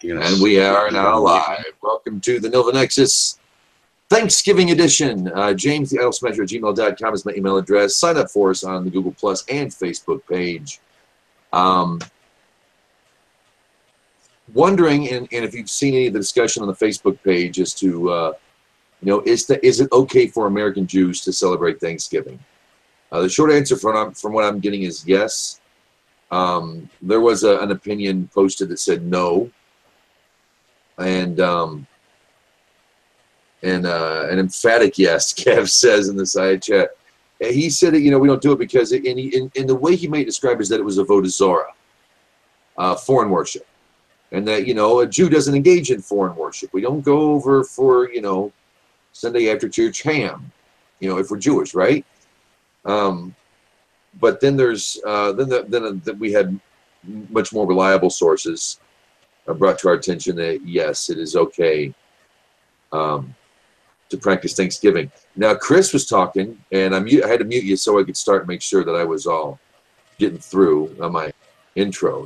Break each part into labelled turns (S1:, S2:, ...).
S1: And we are now live. Welcome to the Nilvah Nexus Thanksgiving edition. James, the idlesmasher@gmail.com is my email address. Sign up for us on the Google Plus and Facebook page. Wondering, and if you've seen any of the discussion on the Facebook page as to, is it okay for American Jews to celebrate Thanksgiving? The short answer from what I'm getting is yes. There was an opinion posted that said no. And an emphatic yes, Kev says in the side chat. He said that, we don't do it because, in the way he may describe is that it was a avodah zarah, foreign worship. And that, a Jew doesn't engage in foreign worship. We don't go over for, Sunday after church ham, if we're Jewish, right? But then there's, then we had much more reliable sources brought to our attention that, yes, it is okay to practice Thanksgiving. Now, Chris was talking, and I had to mute you so I could start and make sure that I was all getting through on my intro,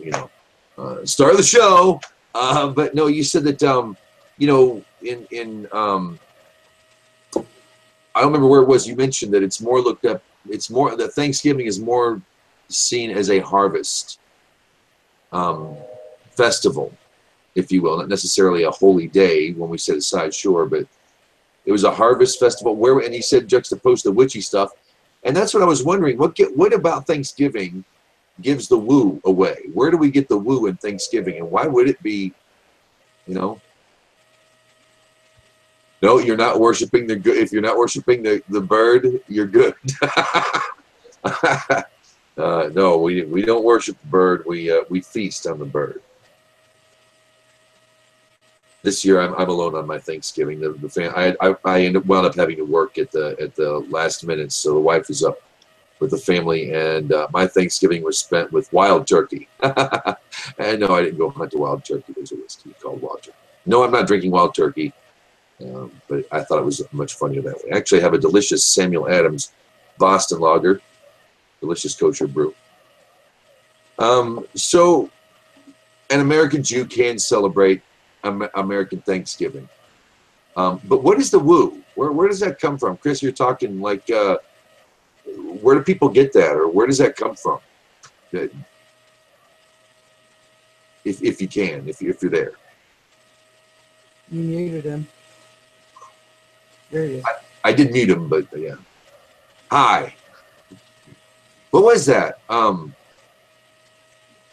S1: start of the show. But no, you said that, I don't remember where it was, you mentioned that it's more looked up, that Thanksgiving is more seen as a harvest festival, if you will, not necessarily a holy day when we set aside, sure, but it was a harvest festival and he said juxtaposed the witchy stuff. And that's what I was wondering, what about Thanksgiving gives the woo away? Where do we get the woo in Thanksgiving? And why would it be, no, you're not worshiping if you're not worshiping the bird, you're good. No, we don't worship the bird. We feast on the bird. This year I'm alone on my Thanksgiving. I wound up having to work at the last minute, so the wife is up with the family, and my Thanksgiving was spent with wild turkey. And no, I didn't go hunt a wild turkey. There's a whiskey called wild turkey. No, I'm not drinking wild turkey, but I thought it was much funnier that way. I actually have a delicious Samuel Adams Boston Lager, delicious kosher brew. So an American Jew can celebrate American Thanksgiving. But what is the woo? Where does that come from? Chris, you're talking like, where do people get that? Or where does that come from? If you can, if you're there.
S2: You muted him. There he is.
S1: I did mute him, but yeah. Hi. What was that?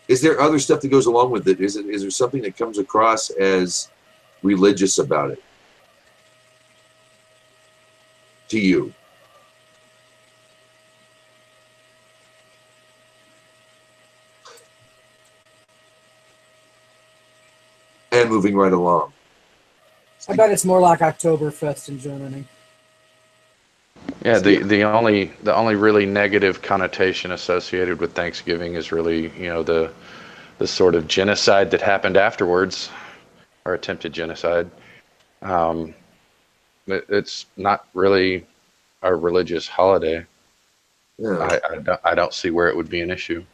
S1: Is there other stuff that goes along with it? Is there something that comes across as religious about it to you? And moving right along.
S2: I bet it's more like Oktoberfest in Germany.
S3: Yeah, the only really negative connotation associated with Thanksgiving is really, the sort of genocide that happened afterwards, or attempted genocide. It's not really a religious holiday.
S1: Yeah.
S3: I don't see where it would be an issue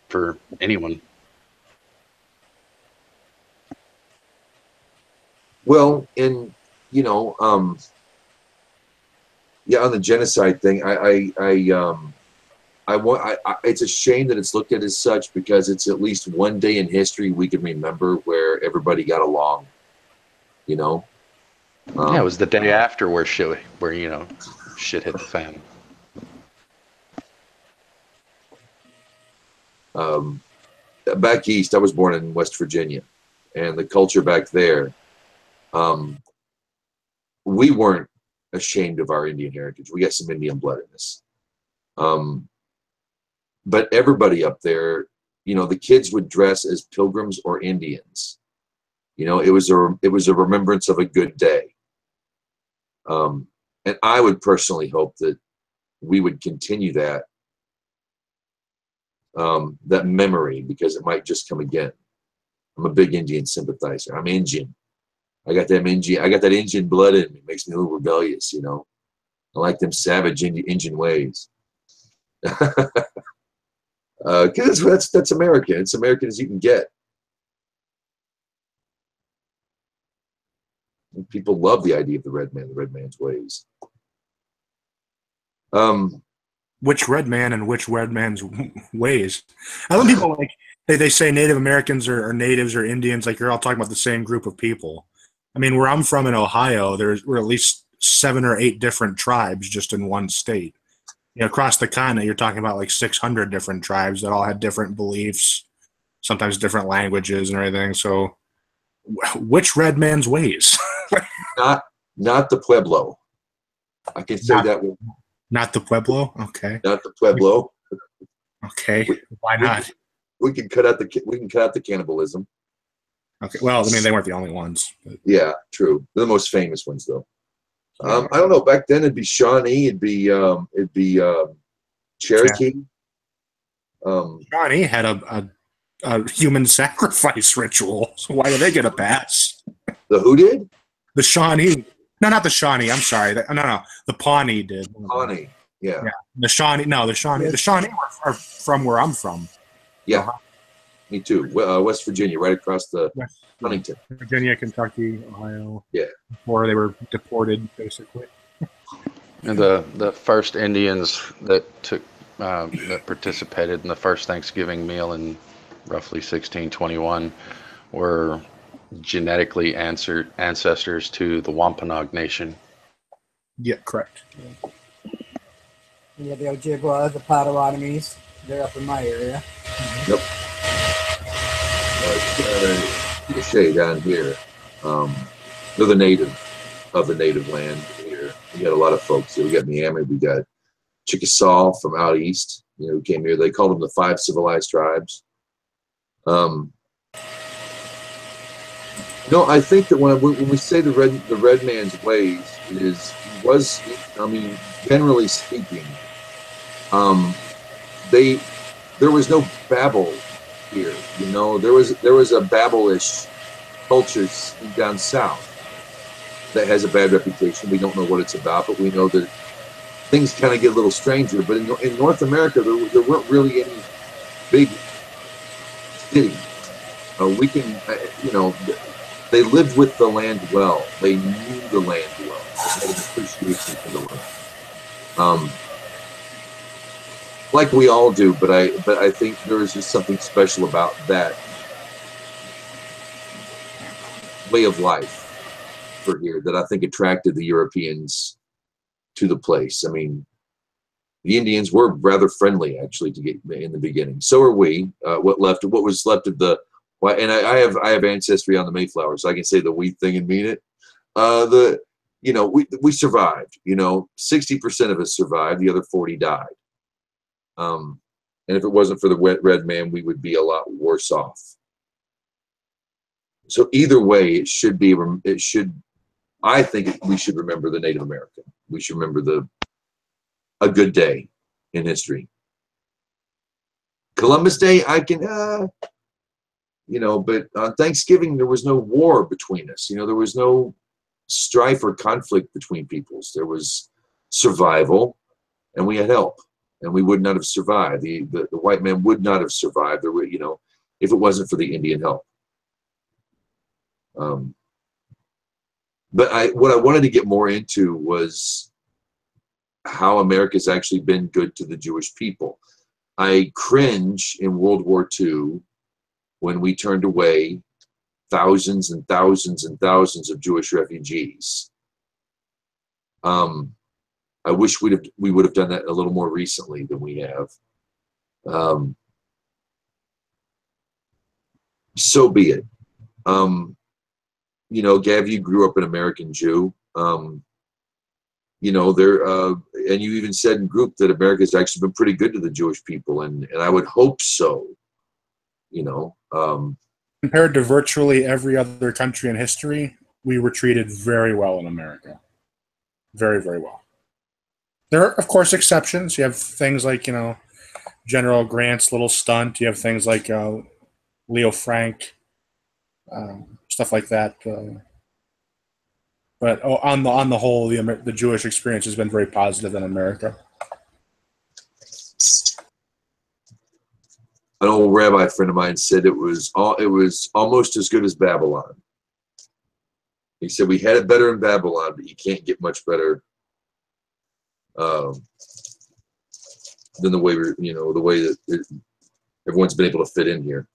S3: for anyone.
S1: Well, yeah, on the genocide thing, it's a shame that it's looked at as such, because it's at least one day in history we can remember where everybody got along.
S3: Yeah, it was the day after where shit hit the fan.
S1: Back east, I was born in West Virginia, and the culture back there, we weren't ashamed of our Indian heritage. We got some Indian blood in us. But everybody up there, the kids would dress as pilgrims or Indians. It was a remembrance of a good day. And I would personally hope that we would continue that memory, because it might just come again. I'm a big Indian sympathizer. I'm Indian. I got that Indian blood in me. It makes me a little rebellious, I like them savage Indian ways. Because that's American. It's American as you can get. People love the idea of the red man, the red man's ways.
S4: Which red man and which red man's ways? I think people like they say Native Americans are natives or Indians, like you're all talking about the same group of people. I mean, where I'm from in Ohio, we're at least 7 or 8 different tribes just in one state. You know, across the continent, you're talking about like 600 different tribes that all had different beliefs, sometimes different languages and everything. So, which red man's ways?
S1: Not the Pueblo. I can say that one.
S4: Not the Pueblo. Okay.
S1: Not the Pueblo.
S4: Okay. Why not?
S1: We can cut out the cannibalism.
S4: Okay. Well, I mean, they weren't the only ones. But.
S1: Yeah, true. They're the most famous ones, though. I don't know. Back then, it'd be Shawnee. It'd be Cherokee.
S4: Shawnee had a human sacrifice ritual. So why did they get a pass?
S1: The who did?
S4: The Shawnee. No, not the Shawnee. I'm sorry. No. The Pawnee did.
S1: Pawnee. Yeah.
S4: The Shawnee. No, the Shawnee. The Shawnee are from where I'm from.
S1: Yeah. Me too. West Virginia, right across the Huntington.
S4: Virginia, Kentucky, Ohio.
S1: Yeah.
S4: Before they were deported, basically.
S3: And the first Indians that participated in the first Thanksgiving meal in roughly 1621 were genetically ancestors to the Wampanoag Nation.
S4: Yeah, correct.
S2: Yeah, the Ojibwa, the Potawatomis, they're up in my area.
S1: Yep. Cliche down here. They're the native of the native land here. We got a lot of folks here. We got Miami. We got Chickasaw from out east. You know, who came here. They called them the 5 civilized tribes. No, I think that when we say the red man's ways generally speaking, there was no Babel here. You know, there was a Babel-ish culture down south that has a bad reputation. We don't know what it's about, but we know that things kind of get a little stranger. But in North America, there weren't really any big cities. We can, they lived with the land well. They knew the land well. They had an appreciation for the land. Like we all do, but I think there is just something special about that way of life for here that I think attracted the Europeans to the place. I mean, the Indians were rather friendly actually to get in the beginning. So are we. What was left of the, and I have ancestry on the Mayflower, so I can say the we thing and mean it. We survived. 60% of us survived. The other 40 died. And if it wasn't for the red man, we would be a lot worse off. So either way, I think we should remember the Native American. We should remember a good day in history. Columbus Day, I can, but on Thanksgiving, there was no war between us. There was no strife or conflict between peoples. There was survival, and we had help. And we would not have survived. The white man would not have survived. There were, if it wasn't for the Indian help. But what I wanted to get more into was how America's actually been good to the Jewish people. I cringe in World War II when we turned away thousands and thousands and thousands of Jewish refugees. I wish we would have done that a little more recently than we have. So be it. Gav, you grew up an American Jew. And you even said in group that America's actually been pretty good to the Jewish people, and I would hope so.
S4: Compared to virtually every other country in history, we were treated very well in America. Very, very well. There are, of course, exceptions. You have things like, General Grant's little stunt. You have things like Leo Frank, stuff like that. But on the whole, the Jewish experience has been very positive in America.
S1: An old rabbi friend of mine said it was almost as good as Babylon. He said we had it better in Babylon, but you can't get much better than the way the way that everyone's been able to fit in here.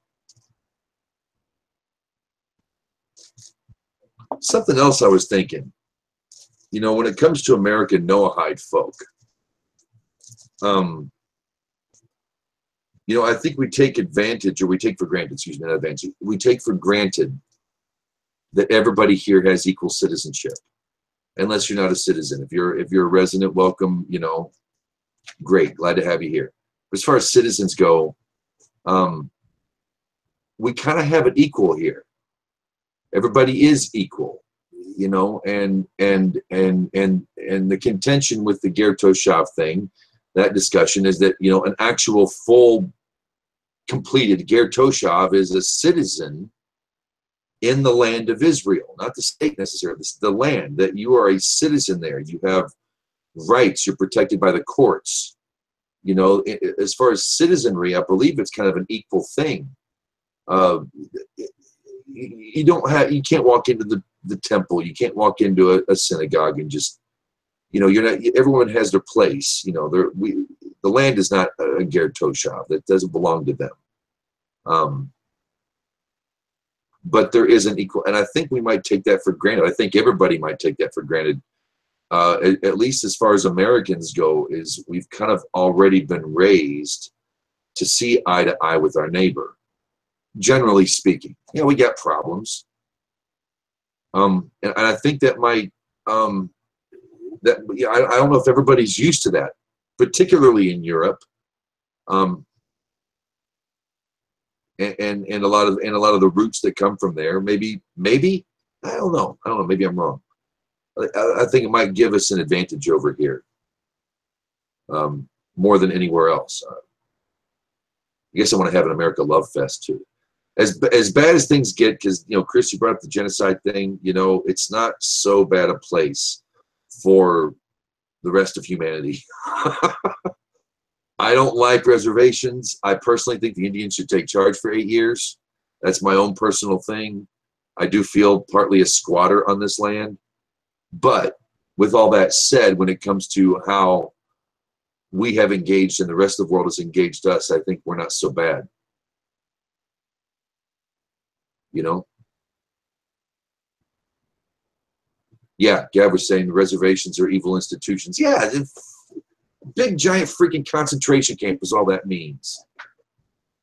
S1: Something else I was thinking, when it comes to American Noahide folk, I think we take advantage, or we take for granted, excuse me, not advantage, we take for granted that everybody here has equal citizenship, unless you're not a citizen. If you're a resident, welcome, great, glad to have you here. But as far as citizens go, we kind of have it equal here. Everybody is equal, and the contention with the Ger Toshav thing, that discussion is that, an actual full completed Ger Toshav is a citizen in the land of Israel, not the state necessarily, the land, that you are a citizen there. You have rights, you're protected by the courts. As far as citizenry, I believe it's kind of an equal thing. You can't walk into the temple, you can't walk into a synagogue and just, you're not, everyone has their place. The land is not a Ger Toshav, that doesn't belong to them. But there is an equal, and I think we might take that for granted. I think everybody might take that for granted. At least as far as Americans go, is we've kind of already been raised to see eye to eye with our neighbor. Generally speaking, we got problems, and I think that might I don't know if everybody's used to that, particularly in Europe, and a lot of the roots that come from there. Maybe I don't know. Maybe I'm wrong. I think it might give us an advantage over here, more than anywhere else. I guess I want to have an America Love Fest too. As bad as things get, because Chris, you brought up the genocide thing. It's not so bad a place for the rest of humanity. I don't like reservations. I personally think the Indians should take charge for 8 years. That's my own personal thing. I do feel partly a squatter on this land. But with all that said, when it comes to how we have engaged and the rest of the world has engaged us, I think we're not so bad. Yeah, Gav was saying the reservations are evil institutions. Yeah, big giant freaking concentration camp is all that means.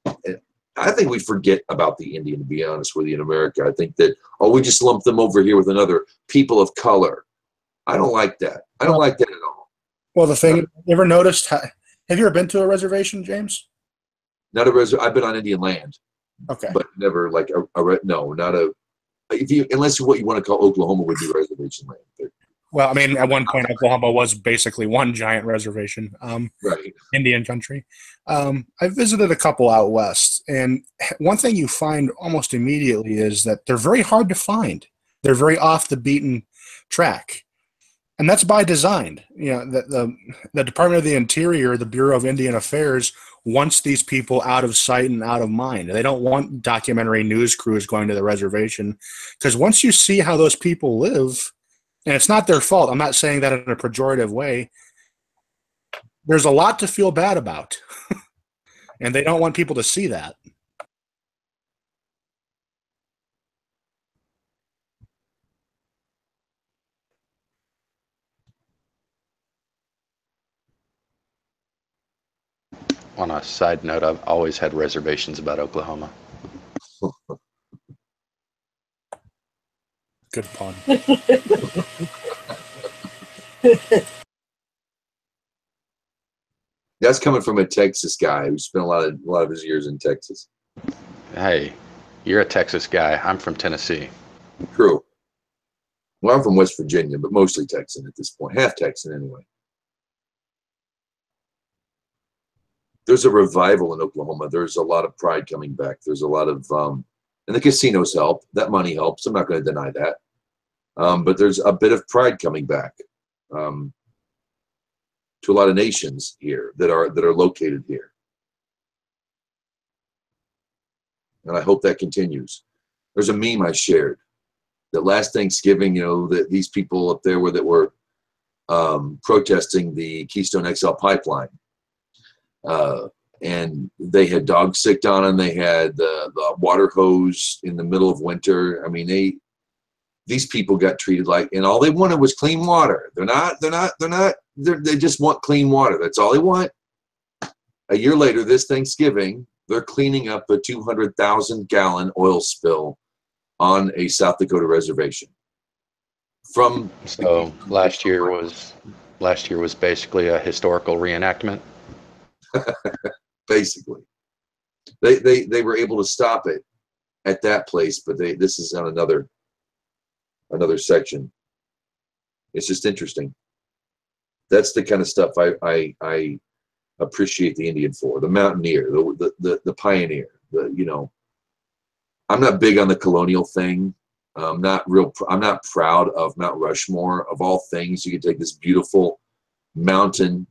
S1: And I think we forget about the Indian, to be honest with you, in America. I think that, we just lump them over here with another people of color. I don't like that. I don't like that at all.
S4: Well, the thing, you ever noticed, have you ever been to a reservation, James?
S1: Not a reservation. I've been on Indian land.
S4: Okay.
S1: But never like no, not a, unless what you want to call Oklahoma would be reservation land. But,
S4: well, I mean, at one point, Oklahoma was basically one giant reservation,
S1: right.
S4: Indian country. I visited a couple out west, and one thing you find almost immediately is that they're very hard to find. They're very off the beaten track. And that's by design. The Department of the Interior, the Bureau of Indian Affairs, wants these people out of sight and out of mind. They don't want documentary news crews going to the reservation, because once you see how those people live, and it's not their fault, I'm not saying that in a pejorative way, there's a lot to feel bad about. And they don't want people to see that.
S3: On a side note, I've always had reservations about Oklahoma.
S4: Good pun.
S1: That's coming from a Texas guy who spent a lot of his years in Texas.
S3: Hey, you're a Texas guy. I'm from Tennessee.
S1: True. Well, I'm from West Virginia, but mostly Texan at this point. Half Texan anyway. There's a revival in Oklahoma. There's a lot of pride coming back. There's a lot of, and the casinos help. That money helps. I'm not going to deny that. But there's a bit of pride coming back to a lot of nations here that are located here. And I hope that continues. There's a meme I shared that last Thanksgiving, that these people up there that were protesting the Keystone XL pipeline. And they had dogs sicked on them. They had the water hose in the middle of winter. I mean, these people got treated like, and all they wanted was clean water. They just want clean water. That's all they want. A year later, this Thanksgiving, they're cleaning up a 200,000-gallon oil spill on a South Dakota reservation.
S3: So last year was basically a historical reenactment.
S1: Basically, they were able to stop it at that place, but this is on another section. It's just interesting. That's the kind of stuff I appreciate the Indian for, the mountaineer, the pioneer. I'm not big on the colonial thing. I'm not proud of Mount Rushmore. Of all things, you could take this beautiful mountain,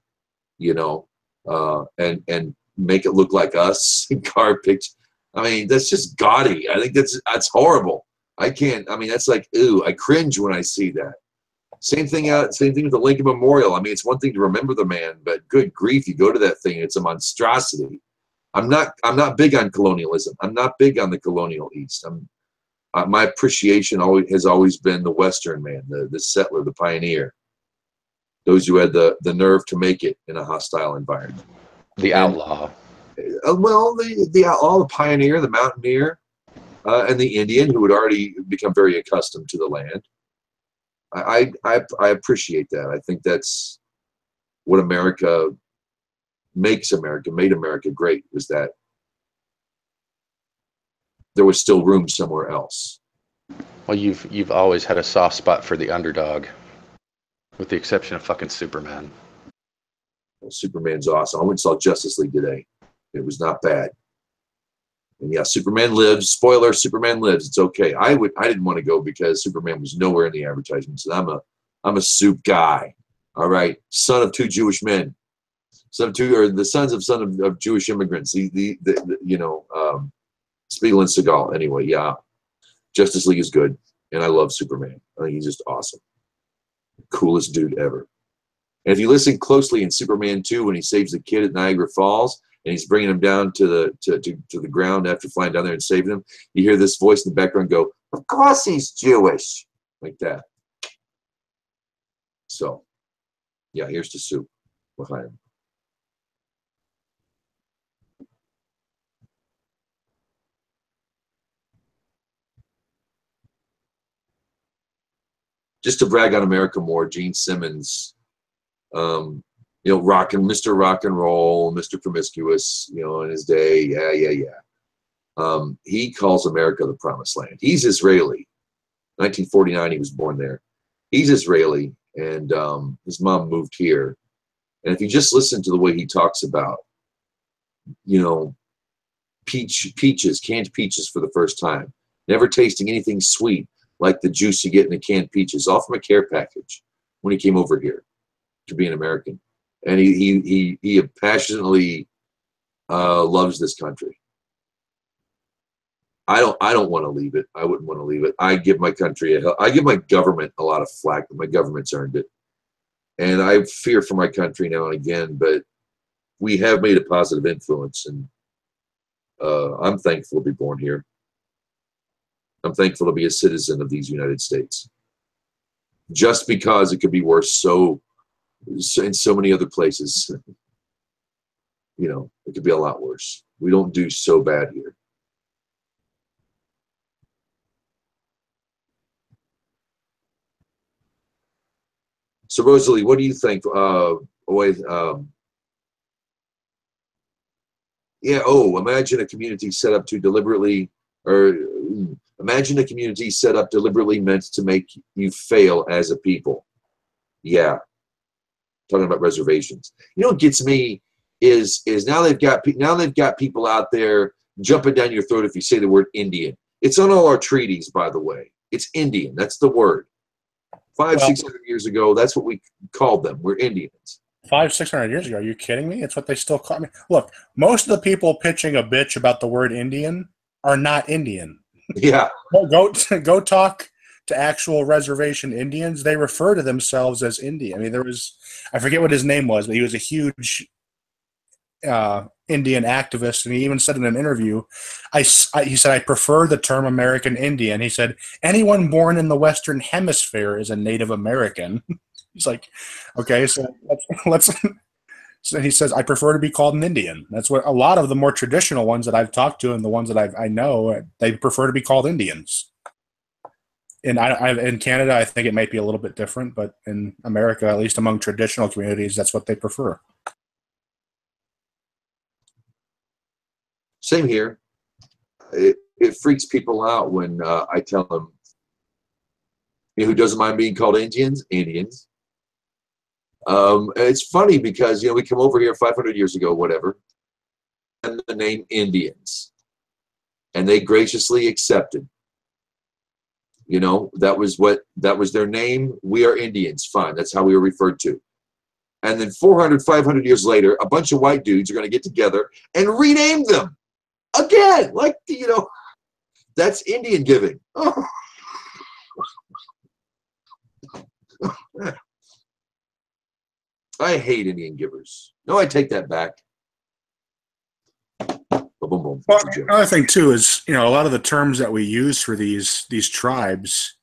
S1: and make it look like us and carve pictures. I mean, that's just gaudy. I think that's horrible. I can't. I mean, that's like, ooh, I cringe when I see that. Same thing with the Lincoln Memorial. I mean, it's one thing to remember the man, but good grief, you go to that thing, it's a monstrosity. I'm not big on colonialism. I'm not big on the colonial East. My appreciation has always been the Western man, the settler, the pioneer. Those who had the nerve to make it in a hostile environment.
S3: The outlaw.
S1: Well, the outlaw, the pioneer, the mountaineer, and the Indian who had already become very accustomed to the land. I appreciate that. I think that's what made America great, was that there was still room somewhere else.
S3: Well, you've always had a soft spot for the underdog, with the exception of fucking Superman.
S1: Well, Superman's awesome. I went and saw Justice League today. It was not bad. And yeah, Superman lives. Spoiler: Superman lives. It's okay. I didn't want to go because Superman was nowhere in the advertisements, and I'm a soup guy. All right, son of two Jewish men, the sons of Jewish immigrants. Spiegel and Seagal. Anyway, yeah, Justice League is good, and I love Superman. I think he's just awesome, coolest dude ever. And if you listen closely in Superman 2, when he saves the kid at Niagara Falls, and he's bringing him down to the ground after flying down there and saving him, you hear this voice in the background go, "Of course he's Jewish," like that. So, yeah, here's the soup behind him. Just to brag on America more, Gene Simmons, Mr. Rock and Roll, Mr. Promiscuous, in his day, yeah. He calls America the Promised Land. He's Israeli. 1949, he was born there. He's Israeli, and his mom moved here. And if you just listen to the way he talks about, peaches, canned peaches for the first time, never tasting anything sweet like the juice you get in a canned peaches, all from a care package when he came over here to be an American. And he passionately loves this country. I don't want to leave it. I wouldn't want to leave it. I give my government a lot of flack, but my government's earned it. And I fear for my country now and again, but we have made a positive influence, and I'm thankful to be born here. I'm thankful to be a citizen of these United States. Just because it could be worse in so many other places. It could be a lot worse. We don't do so bad here. So Rosalie, what do you think? Imagine a community set up deliberately meant to make you fail as a people. Yeah. Talking about reservations. What gets me is now they've got people out there jumping down your throat if you say the word Indian. It's on all our treaties, by the way. It's Indian. That's the word. 600 years ago, that's what we called them. We're Indians.
S4: 600 years ago? Are you kidding me? It's what they still call me. Look, most of the people pitching a bitch about the word Indian are not Indian.
S1: Yeah.
S4: Go talk to actual reservation Indians, they refer to themselves as Indian. I mean, there was, I forget what his name was, but he was a huge Indian activist, and he even said in an interview, he said, I prefer the term American Indian. He said, anyone born in the Western Hemisphere is a Native American. He's like, okay, so let's so he says, I prefer to be called an Indian. That's what a lot of the more traditional ones that I've talked to and the ones that I know, they prefer to be called Indians. And in Canada, I think it might be a little bit different, but in America, at least among traditional communities, that's what they prefer.
S1: Same here. It freaks people out when I tell them, who doesn't mind being called Indians? Indians. It's funny because, we come over here 500 years ago, whatever, and the name Indians. And they graciously accepted. That was their name. We are Indians. Fine. That's how we were referred to. And then 400, 500 years later, a bunch of white dudes are going to get together and rename them again. Like, that's Indian giving. Oh. I hate Indian givers. No, I take that back. Boom, boom.
S4: Well, another thing too is, a lot of the terms that we use for these tribes,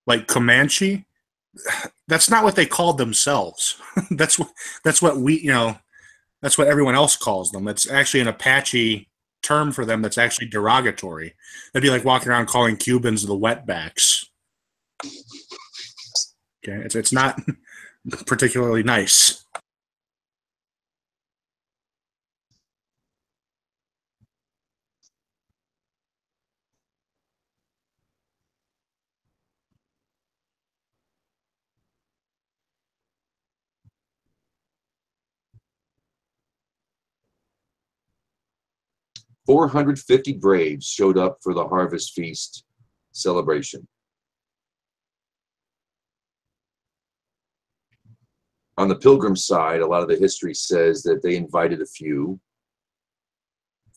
S4: like Comanche, that's not what they called themselves. that's what we, that's what everyone else calls them. It's actually an Apache term for them that's actually derogatory. That'd be like walking around calling Cubans the wetbacks. Okay, it's not particularly nice.
S1: $450 braves showed up for the Harvest Feast celebration. On the Pilgrim side, a lot of the history says that they invited a few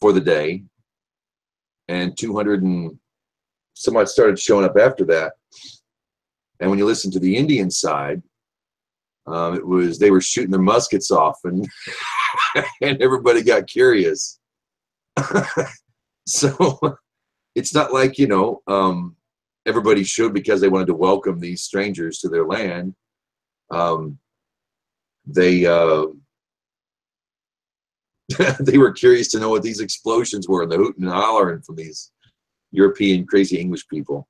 S1: for the day, and 200 and somewhat started showing up after that. And when you listen to the Indian side, they were shooting their muskets off, and and everybody got curious. So it's not like everybody showed because they wanted to welcome these strangers to their land. They they were curious to know what these explosions were and the hooting and hollering from these European crazy English people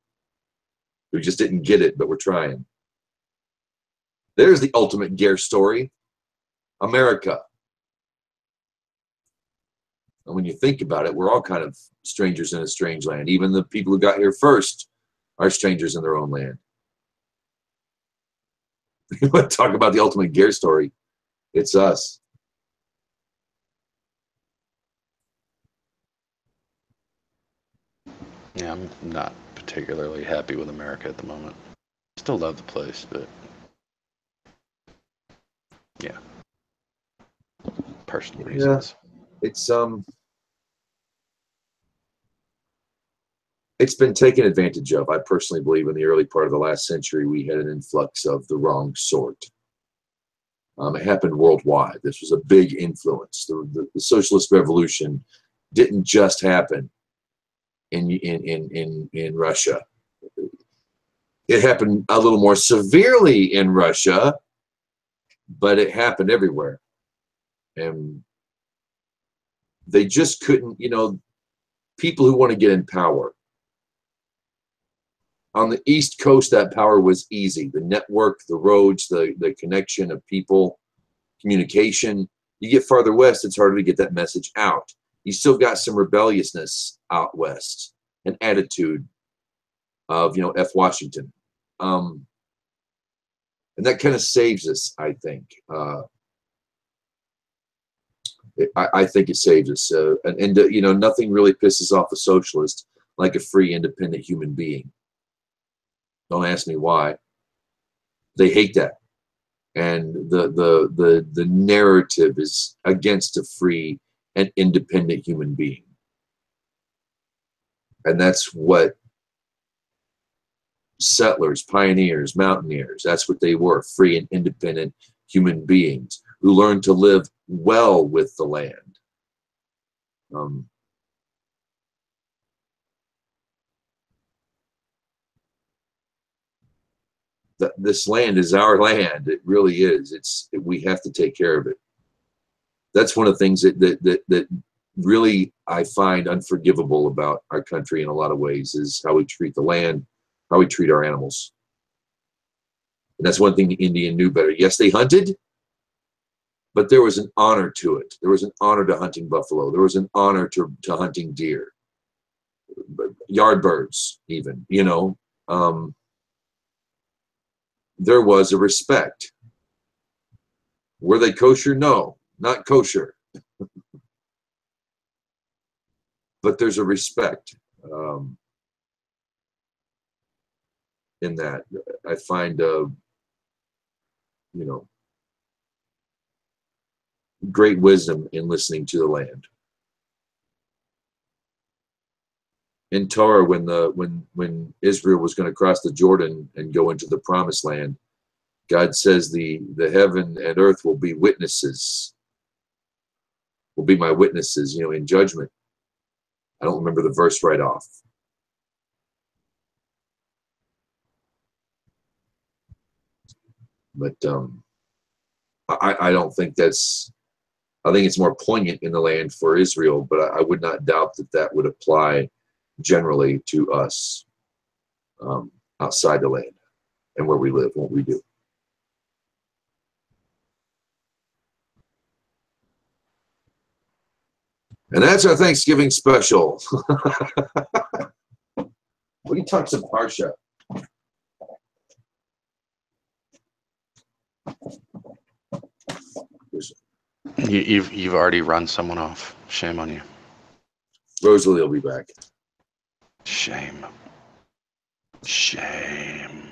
S1: who just didn't get it, but were trying. There's the ultimate Gare story, America. And when you think about it, we're all kind of strangers in a strange land. Even the people who got here first are strangers in their own land. You want to talk about the ultimate Gare story? It's us.
S3: Yeah, I'm not particularly happy with America at the moment. Still love the place, but yeah, personal reasons.
S1: It's been taken advantage of. I personally believe in the early part of the last century we had an influx of the wrong sort. It happened worldwide. This was a big influence. The socialist revolution didn't just happen in Russia. It happened a little more severely in Russia, but it happened everywhere. And they just couldn't, people who want to get in power. On the East Coast, that power was easy. The network, the roads, the connection of people, communication. You get farther west, it's harder to get that message out. You still got some rebelliousness out west, an attitude of, F. Washington. And that kind of saves us, I think. I think it saves us. Nothing really pisses off a socialist like a free, independent human being. Don't ask me why. They hate that. And the narrative is against a free and independent human being. And that's what settlers, pioneers, mountaineers. That's what they were, free and independent human beings who learned to live well with the land. This land is our land. It really is. We have to take care of it. That's one of the things that really I find unforgivable about our country in a lot of ways, is how we treat the land, how we treat our animals. And that's one thing the Indian knew better. Yes, they hunted, but there was an honor to it. There was an honor to hunting buffalo. There was an honor to hunting deer, yard birds even, you know. There was a respect. Were they kosher? No, not kosher. But there's a respect in that. I find, you know, great wisdom in listening to the land. In Torah, when Israel was going to cross the Jordan and go into the promised land, God says the heaven and earth will be witnesses, will be my witnesses, you know, in judgment. I don't remember the verse right off. But I don't think that's, I think it's more poignant in the land for Israel, but I would not doubt that that would apply generally to us outside the land and where we live, what we do. And that's our Thanksgiving special. We can talk some Parsha.
S3: You've already run someone off. Shame on you.
S1: Rosalie will be back.
S3: Shame. Shame.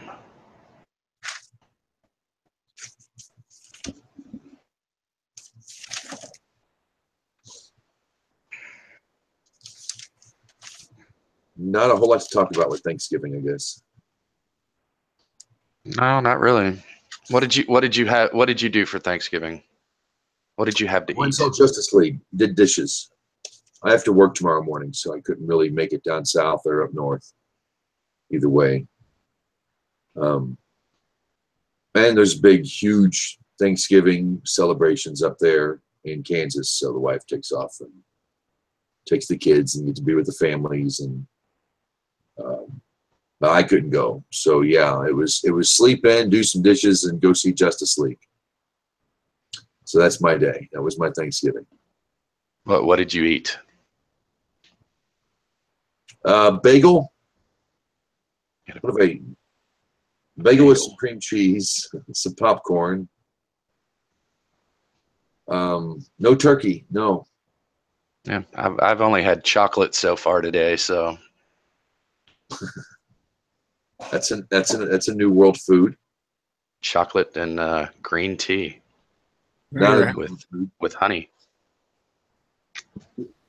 S1: Not a whole lot to talk about with Thanksgiving, I guess.
S3: No, not really. What did you do for Thanksgiving? What did you have to
S1: Went
S3: eat?
S1: to Justice League, did dishes. I have to work tomorrow morning, so I couldn't really make it down south or up north. Either way. And there's big, huge Thanksgiving celebrations up there in Kansas, so the wife takes off and takes the kids and get to be with the families, and I couldn't go. So yeah, it was sleep in, do some dishes, and go see Justice League. So that's my day. That was my Thanksgiving.
S3: What did you eat?
S1: Bagel. What have I eaten? Bagel with some cream cheese, some popcorn. No turkey, no.
S3: Yeah, I've only had chocolate so far today, so
S1: that's a new world food.
S3: Chocolate and green tea with honey.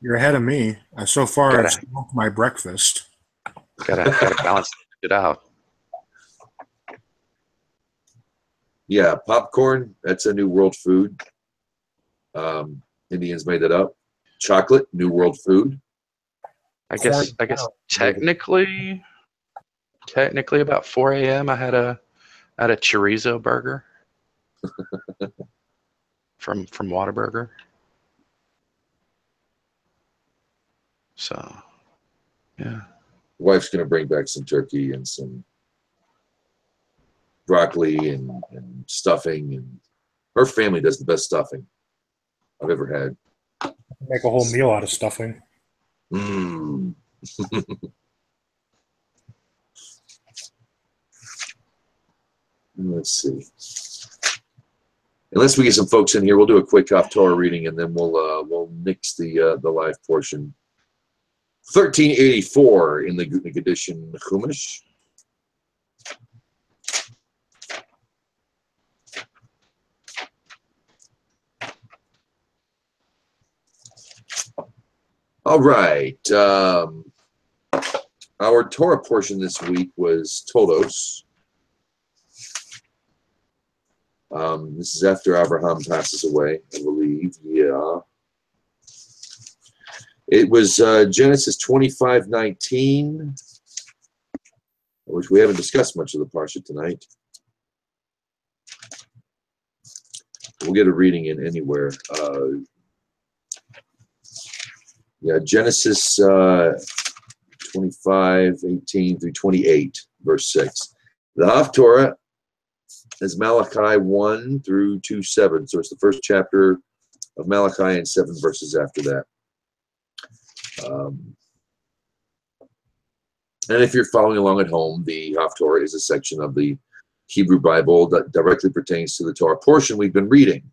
S4: You're ahead of me. So far, I've smoked my breakfast.
S3: Gotta balance it out.
S1: Yeah, popcorn, that's a new world food. Indians made that up. Chocolate, new world food.
S3: I guess technically about 4 a.m. I had a chorizo burger from Whataburger. So yeah.
S1: Wife's gonna bring back some turkey and some broccoli and stuffing, and her family does the best stuffing I've ever had.
S4: Make a whole meal out of stuffing.
S1: Let's see. Unless we get some folks in here, we'll do a quick Haftarah reading, and then we'll nix the live portion. 1384 in the Gedushin Chumash. All right. Our Torah portion this week was Tolos. This is after Abraham passes away, I believe. Yeah. It was Genesis 25:19, which we haven't discussed much of the Parsha tonight. We'll get a reading in anywhere. Genesis 25:18 through 28, verse 6. The Haftarah is Malachi 1 through 2:7. So it's the first chapter of Malachi and 7 verses after that. And if you're following along at home, the Haftarah is a section of the Hebrew Bible that directly pertains to the Torah portion we've been reading,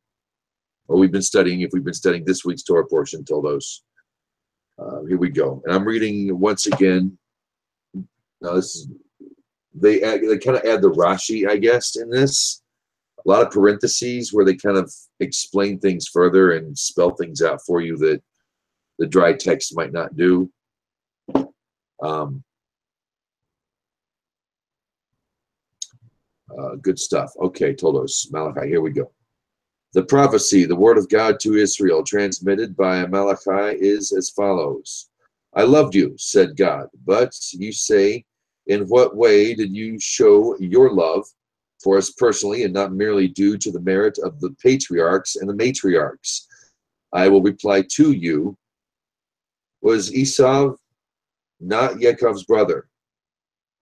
S1: or we've been studying. If we've been studying this week's Torah portion, Tolos. Here we go. And I'm reading once again. Now this is, they kind of add the Rashi, I guess, in this. A lot of parentheses where they kind of explain things further and spell things out for you that the dry text might not do. Good stuff. Okay, Tolos, Malachi, here we go. The prophecy, the word of God to Israel, transmitted by Malachi, is as follows. I loved you, said God, but you say, in what way did you show your love for us personally and not merely due to the merit of the patriarchs and the matriarchs? I will reply to you, was Esau not Yaakov's brother,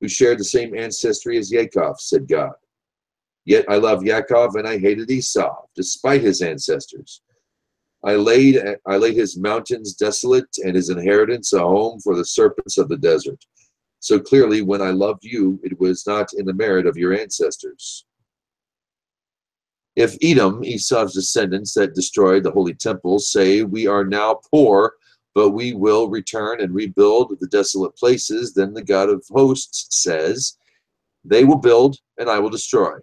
S1: who shared the same ancestry as Yaakov, said God. Yet I love Yaakov and I hated Esau, despite his ancestors. I laid his mountains desolate and his inheritance a home for the serpents of the desert. So clearly, when I loved you, it was not in the merit of your ancestors. If Edom, Esau's descendants that destroyed the holy temple, say, we are now poor, but we will return and rebuild the desolate places, then the God of hosts says, they will build and I will destroy.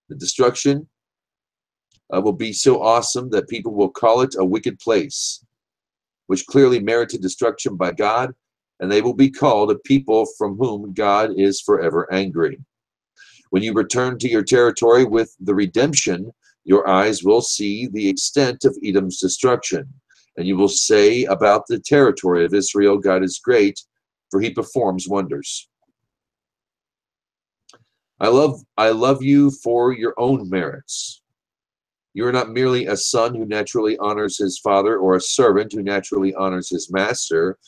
S1: The destruction will be so awesome that people will call it a wicked place, which clearly merited destruction by God, and they will be called a people from whom God is forever angry. When you return to your territory with the redemption, your eyes will see the extent of Edom's destruction, and you will say about the territory of Israel, God is great, for he performs wonders. I love you for your own merits. You are not merely a son who naturally honors his father or a servant who naturally honors his master.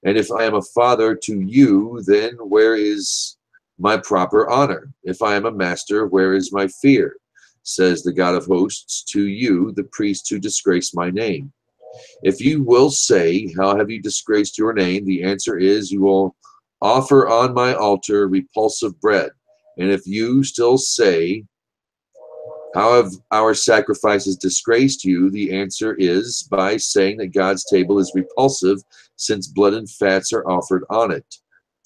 S1: And if I am a father to you, then where is my proper honor? If I am a master, where is my fear? Says the God of hosts to you, the priest who disgraced my name. If you will say, how have you disgraced your name? The answer is, you will offer on my altar repulsive bread. And if you still say, how have our sacrifices disgraced you? The answer is by saying that God's table is repulsive, since blood and fats are offered on it.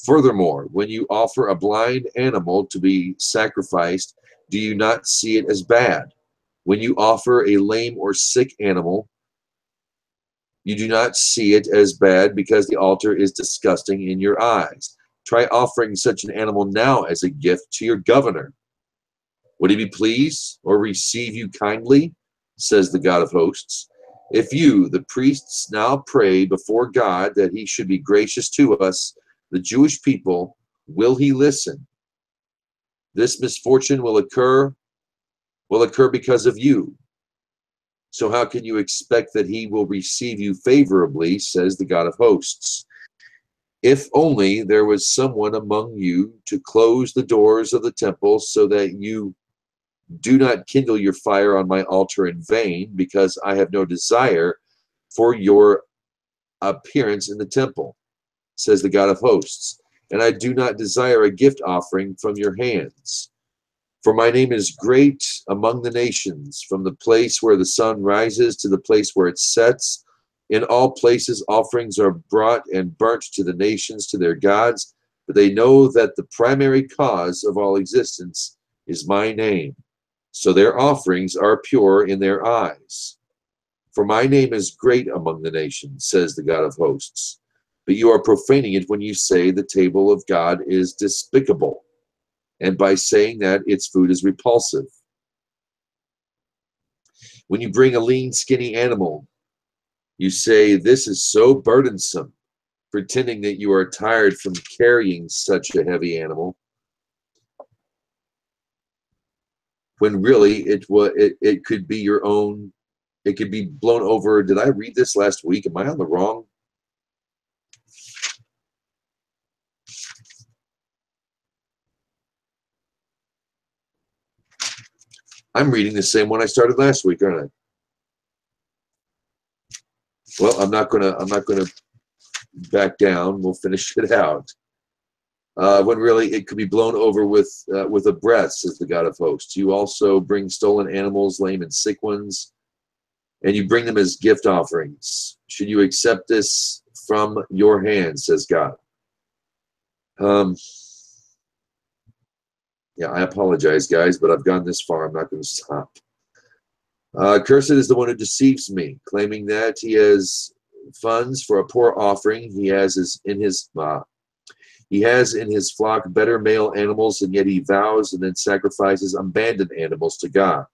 S1: Furthermore, when you offer a blind animal to be sacrificed, do you not see it as bad? When you offer a lame or sick animal, you do not see it as bad because the altar is disgusting in your eyes. Try offering such an animal now as a gift to your governor. Would he be pleased or receive you kindly? Says the God of hosts. If you, the priests, now pray before God that he should be gracious to us, the Jewish people, will he listen? This misfortune will occur because of you. So how can you expect that he will receive you favorably, says the God of hosts? If only there was someone among you to close the doors of the temple so that you do not kindle your fire on my altar in vain, because I have no desire for your appearance in the temple, says the God of hosts, and I do not desire a gift offering from your hands. For my name is great among the nations, from the place where the sun rises to the place where it sets. In all places offerings are brought and burnt to the nations, to their gods, but they know that the primary cause of all existence is my name. So their offerings are pure in their eyes. For my name is great among the nations, says the God of hosts. but you are profaning it when you say the table of God is despicable, and by saying that its food is repulsive. When you bring a lean, skinny animal, you say, this is so burdensome, pretending that you are tired from carrying such a heavy animal, when really it could be your own, it could be blown over. Did I read this last week? Am I on the wrong? I'm reading the same one I started last week, aren't I? Well, I'm not gonna back down. We'll finish it out. When really it could be blown over with a breath, says the God of hosts. You also bring stolen animals, lame and sick ones, and you bring them as gift offerings. Should you accept this from your hand, says God? Yeah, I apologize, guys, but I've gone this far. I'm not going to stop. Cursed is the one who deceives me, claiming that he has funds for a poor offering. He has in his flock better male animals, and yet he vows and then sacrifices abandoned animals to God.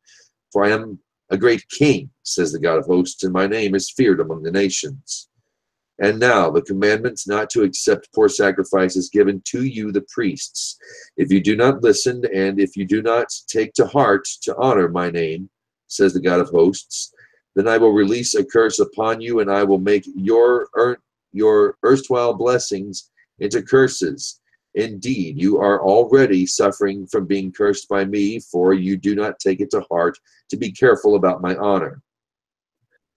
S1: For I am a great king, says the God of hosts, and my name is feared among the nations. And now the commandment not to accept poor sacrifices given to you, the priests. If you do not listen, and if you do not take to heart to honor my name, says the God of hosts, then I will release a curse upon you, and I will make your erstwhile blessings into curses. Indeed, you are already suffering from being cursed by me, for you do not take it to heart to be careful about my honor.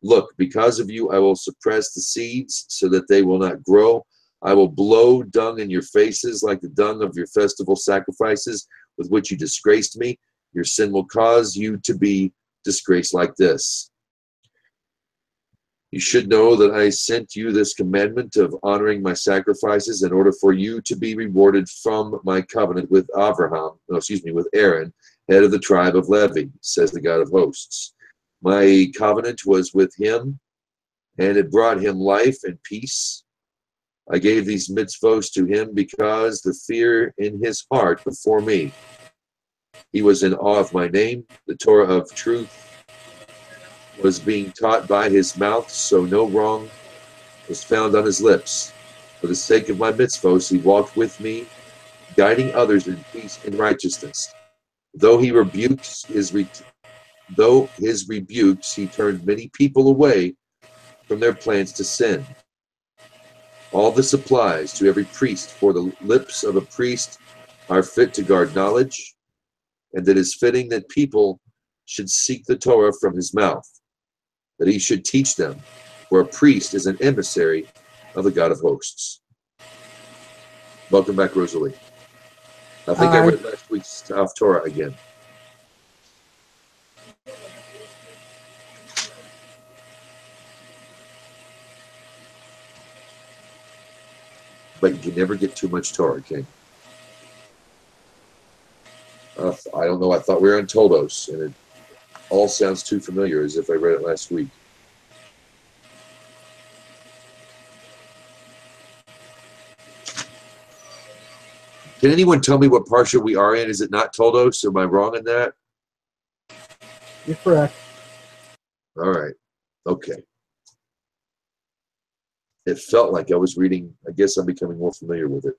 S1: Look, because of you, I will suppress the seeds so that they will not grow. I will blow dung in your faces like the dung of your festival sacrifices with which you disgraced me. Your sin will cause you to be disgraced like this. You should know that I sent you this commandment of honoring my sacrifices in order for you to be rewarded from my covenant with with Aaron, head of the tribe of Levi, says the God of hosts. My covenant was with him, and it brought him life and peace. I gave these mitzvos to him because the fear in his heart before me. He was in awe of my name. The Torah of truth was being taught by his mouth, so no wrong was found on his lips. For the sake of my mitzvos, he walked with me, guiding others in peace and righteousness. Though his rebukes, he turned many people away from their plans to sin. All this applies to every priest, for the lips of a priest are fit to guard knowledge, and it is fitting that people should seek the Torah from his mouth, that he should teach them, for a priest is an emissary of the God of hosts. Welcome back, Rosalie. I think I read last week's Haftarah again. But you can never get too much Torah, okay? I don't know. I thought we were on Toldos, and it all sounds too familiar as if I read it last week. Can anyone tell me what Parsha we are in? Is it not Toldos? Am I wrong in that?
S2: You're correct.
S1: All right. Okay. It felt like I was reading. I guess I'm becoming more familiar with it.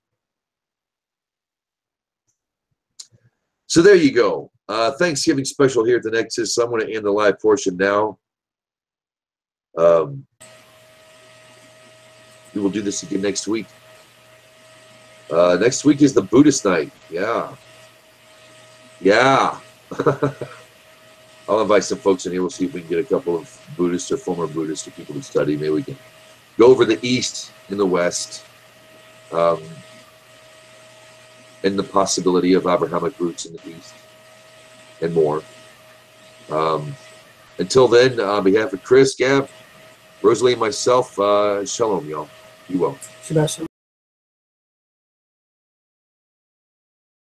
S1: So there you go. Thanksgiving special here at the Nexus. So I'm going to end the live portion now. We will do this again next week. Next week is the Buddhist night. Yeah. Yeah. I'll invite some folks in here. We'll see if we can get a couple of Buddhists or former Buddhists or people to study. Maybe we can go over the East and the West, and the possibility of Abrahamic roots in the East, and more. Until then, on behalf of Chris, Gab, Rosalie, and myself, shalom, y'all. Be well.
S2: Shabbat shalom.